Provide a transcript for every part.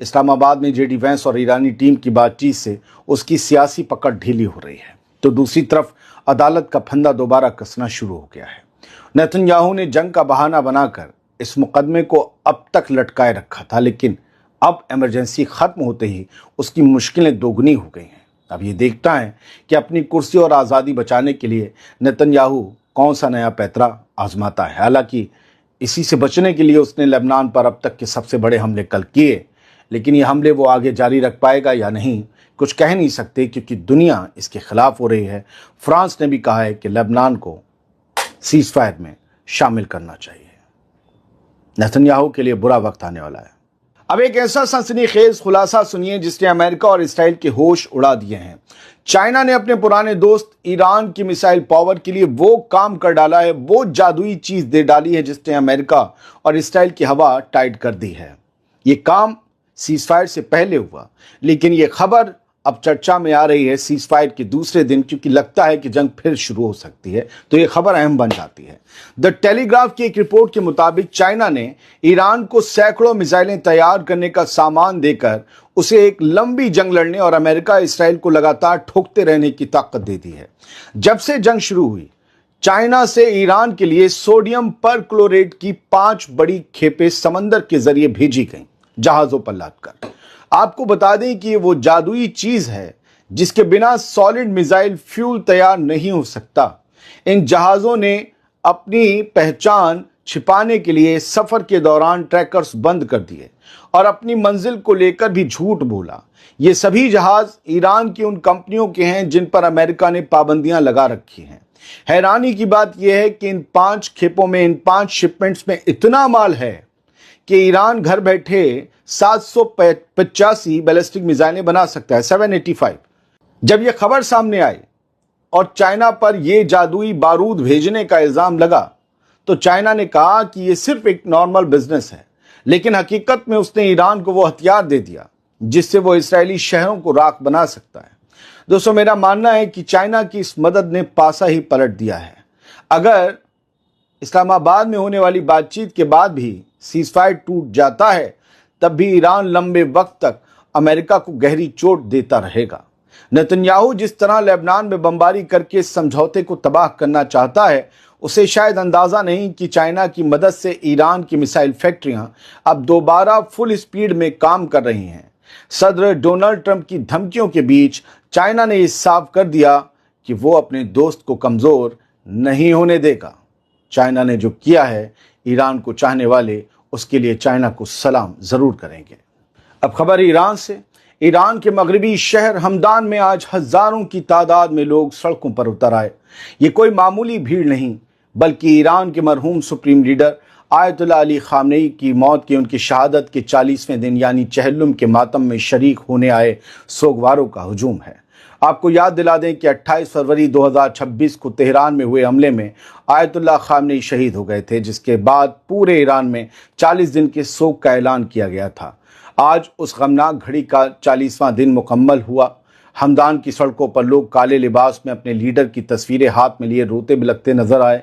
اسلام آباد میں J D Venice اور ایرانی ٹیم کی بات چیت سے اس کی سیاسی پکڑ ڈھیلی ہو رہی ہے، تو دوسری طرف عدالت کا پھندا دوبارہ کسنا شروع ہو گیا ہے۔ نیتن یاہو نے جنگ کا بہانہ بنا کر اس مقدمے کو اب تک لٹکائے رکھا تھا، لیکن اب ایمرجنسی ختم ہوتے ہی اس کی مشکلیں دوگنی ہو گئی ہیں۔ اب یہ دیکھتا ہے کہ اپنی کرسی اور آزادی بچانے کے لیے نیتن یاہو کون سا نیا پیترا آزماتا ہے۔ حالانکہ اسی سے بچنے کے لیے اس نے لبنان پر اب تک کے سب سے بڑے حملے کل کیے، لیکن یہ حملے وہ آگے جاری رکھ پائے گا یا نہیں کچھ کہہ نہیں سکتے، کیونکہ دنیا اس کے خلاف ہو رہی ہے۔ فرانس نے بھی کہا ہے کہ لبنان کو سیز فائر میں شامل کرنا چاہیے۔ نیتن یاہو کے لیے برا وقت آنے والا ہے۔ اب ایک ایسا سنسنی خیز خلاصہ سنیے جس نے امریکہ اور اسرائیل کے ہوش اڑا دیے ہیں۔ چائنا نے اپنے پرانے دوست ایران کی میسائل پاور کے لیے وہ کام کر ڈالا ہے، وہ جادوئی چیز دے ڈالی ہے جس نے امریکہ اور اسرائیل کی ہوا ٹائٹ کر دی ہے۔ یہ کام سیز فائر سے پہلے ہوا، لیکن یہ خبر اب چرچا میں آ رہی ہے سیز فائر کے دوسرے دن، کیونکہ لگتا ہے کہ جنگ پھر شروع ہو سکتی ہے، تو یہ خبر اہم بن جاتی ہے۔ دی ٹیلی گراف کی ایک رپورٹ کے مطابق چائنا نے ایران کو سینکڑوں میزائلیں تیار کرنے کا سامان دے کر اسے ایک لمبی جنگ لڑنے اور امریکہ اسرائیل کو لگاتار ٹھوکتے رہنے کی طاقت دے دی ہے۔ جب سے جنگ شروع ہوئی، چائنا سے ایران کے لیے سوڈیم پر کلوریٹ کی 5 بڑی کھیپیں سمندر کے ذریعے بھیجی گئیں، جہازوں پر لاد کر۔ آپ کو بتا دیں کہ یہ وہ جادوئی چیز ہے جس کے بنا سالڈ میزائل فیول تیار نہیں ہو سکتا۔ ان جہازوں نے اپنی پہچان چھپانے کے لیے سفر کے دوران ٹریکرز بند کر دیے اور اپنی منزل کو لے کر بھی جھوٹ بولا۔ یہ سبھی جہاز ایران کی ان کمپنیوں کے ہیں جن پر امریکہ نے پابندیاں لگا رکھی ہیں۔ حیرانی کی بات یہ ہے کہ ان 5 کھیپوں میں، ان 5 شپمنٹس میں اتنا مال ہے کہ ایران گھر بیٹھے 785 بیلسٹک میزائلیں بنا سکتا ہے، 785۔ جب یہ خبر سامنے آئی اور چائنا پر یہ جادوئی بارود بھیجنے کا الزام لگا تو چائنا نے کہا کہ یہ صرف ایک نارمل بزنس ہے، لیکن حقیقت میں اس نے ایران کو وہ ہتھیار دے دیا جس سے وہ اسرائیلی شہروں کو راکھ بنا سکتا ہے۔ دوستو، میرا ماننا ہے کہ چائنا کی اس مدد نے پاسا ہی پلٹ دیا ہے۔ اگر اسلام آباد میں ہونے والی بات چیت کے بعد بھی سیز فائر ٹوٹ جاتا ہے، تب بھی ایران لمبے وقت تک امریکہ کو گہری چوٹ دیتا رہے گا۔ نیتن یاہو جس طرح لبنان میں بمباری کر کے اس سمجھوتے کو تباہ کرنا چاہتا ہے، اسے شاید اندازہ نہیں کہ چائنا کی مدد سے ایران کی میسائل فیکٹریاں اب دوبارہ فل سپیڈ میں کام کر رہی ہیں۔ صدر ڈونلڈ ٹرمپ کی دھمکیوں کے بیچ چائنا نے یہ صاف کر دیا کہ وہ اپنے دوست کو کمزور نہیں ہونے دے گا۔ چائنا نے جو کیا ہے، ایران کو چاہنے والے اس کے لیے چائنا کو سلام ضرور کریں گے۔ اب خبر ایران سے۔ ایران کے مغربی شہر ہمدان میں آج ہزاروں کی تعداد میں لوگ سڑکوں پر اتر آئے۔ یہ کوئی معمولی بھیڑ نہیں، بلکہ ایران کے مرحوم سپریم لیڈر آیت اللہ علی خامنئی کی موت کی، ان کی شہادت کے 40ویں دن یعنی چہلم کے ماتم میں شریک ہونے آئے سوگواروں کا ہجوم ہے۔ آپ کو یاد دلا دیں کہ 28 فروری 2026 کو تہران میں ہوئے حملے میں آیت اللہ خامنئی شہید ہو گئے تھے، جس کے بعد پورے ایران میں 40 دن کے سوگ کا اعلان کیا گیا تھا۔ آج اس غمناک گھڑی کا 40واں دن مکمل ہوا۔ ہمدان کی سڑکوں پر لوگ کالے لباس میں اپنے لیڈر کی تصویریں ہاتھ میں لیے روتے بلکتے نظر آئے۔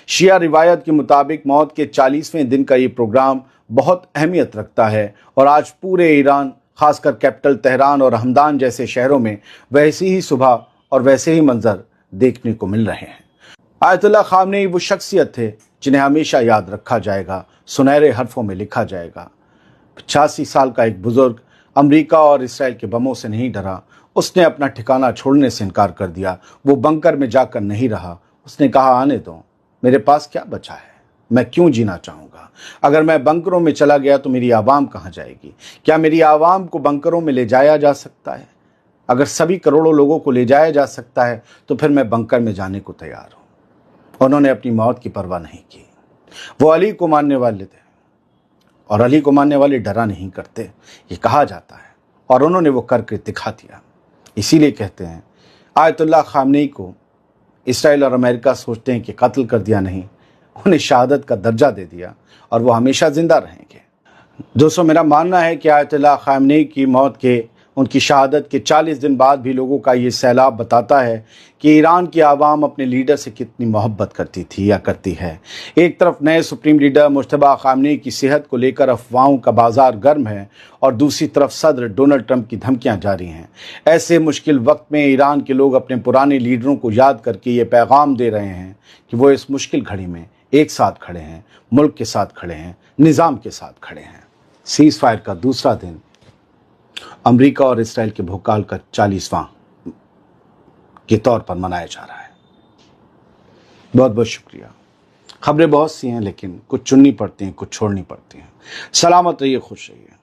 شیعہ روایت کے مطابق موت کے 40ویں دن کا یہ پروگرام بہت اہمیت رکھتا ہے، اور آج پورے ایران، خاص کر کیپٹل تہران اور ہمدان جیسے شہروں میں ویسی ہی صبح اور ویسے ہی منظر دیکھنے کو مل رہے ہیں۔ آیت اللہ خامنئی وہ شخصیت تھے جنہیں ہمیشہ یاد رکھا جائے گا، سنہرے حرفوں میں لکھا جائے گا۔ 85 سال کا ایک بزرگ امریکہ اور اسرائیل کے بموں سے نہیں ڈرا، اس نے اپنا ٹھکانہ چھوڑنے سے انکار کر دیا۔ وہ بنکر میں جا کر نہیں رہا، اس نے کہا آنے دو، میرے پاس کیا بچا ہے، میں کیوں جینا چاہوں گا؟ اگر میں بنکروں میں چلا گیا تو میری عوام کہاں جائے گی؟ کیا میری عوام کو بنکروں میں لے جایا جا سکتا ہے؟ اگر سبھی کروڑوں لوگوں کو لے جایا جا سکتا ہے تو پھر میں بنکر میں جانے کو تیار ہوں۔ انہوں نے اپنی موت کی پرواہ نہیں کی۔ وہ علی کو ماننے والے تھے، اور علی کو ماننے والے ڈرا نہیں کرتے، یہ کہا جاتا ہے، اور انہوں نے وہ کر کے دکھا دیا۔ اسی لیے کہتے ہیں آیت اللہ خامنئی کو اسرائیل اور امریکہ سوچتے ہیں کہ قتل کر دیا، نہیں، انہیں شہادت کا درجہ دے دیا، اور وہ ہمیشہ زندہ رہیں گے۔ دوستو، میرا ماننا ہے کہ آیت اللہ خامنئی کی موت کے ان کی شہادت کے 40 دن بعد بھی لوگوں کا یہ سیلاب بتاتا ہے کہ ایران کی عوام اپنے لیڈر سے کتنی محبت کرتی تھی یا کرتی ہے۔ ایک طرف نئے سپریم لیڈر مجتبیٰ خامنئی کی صحت کو لے کر افواہوں کا بازار گرم ہے اور دوسری طرف صدر ڈونلڈ ٹرمپ کی دھمکیاں جاری ہیں۔ ایسے مشکل وقت میں ایران کے لوگ اپنے پرانے لیڈروں کو یاد کر کے یہ پیغام دے رہے ہیں کہ وہ اس مشکل گھڑی میں ایک ساتھ کھڑے ہیں، ملک کے ساتھ کھڑے ہیں، نظام کے ساتھ کھڑے ہیں۔ سیز فائر کا دوسرا دن امریکہ اور اسرائیل کے بھوکال کا 40واں کے طور پر منایا جا رہا ہے۔ بہت بہت شکریہ۔ خبریں بہت سی ہیں لیکن کچھ چننی پڑتی ہیں، کچھ چھوڑنی پڑتی ہیں۔ سلامت رہیے، خوش رہیے۔